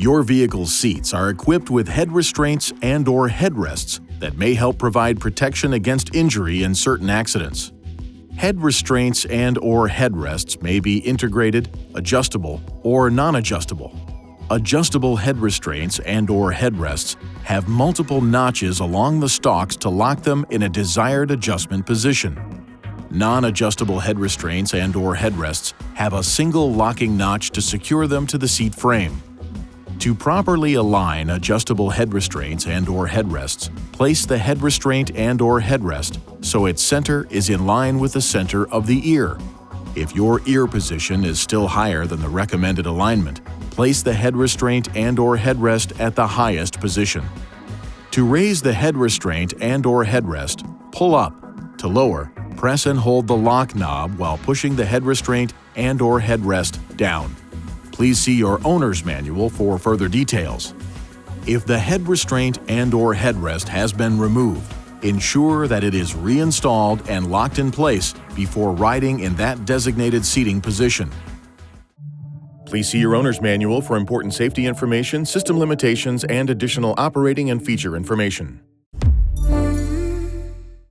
Your vehicle's seats are equipped with head restraints and/or headrests that may help provide protection against injury in certain accidents. Head restraints and/or headrests may be integrated, adjustable, or non-adjustable. Adjustable head restraints and/or headrests have multiple notches along the stalks to lock them in a desired adjustment position. Non-adjustable head restraints and/or headrests have a single locking notch to secure them to the seat frame. To properly align adjustable head restraints and/or headrests, place the head restraint and/or headrest so its center is in line with the center of the ear. If your ear position is still higher than the recommended alignment, place the head restraint and/or headrest at the highest position. To raise the head restraint and/or headrest, pull up. To lower, press and hold the lock knob while pushing the head restraint and/or headrest down. Please see your owner's manual for further details. If the head restraint and/or headrest has been removed, ensure that it is reinstalled and locked in place before riding in that designated seating position. Please see your owner's manual for important safety information, system limitations, and additional operating and feature information.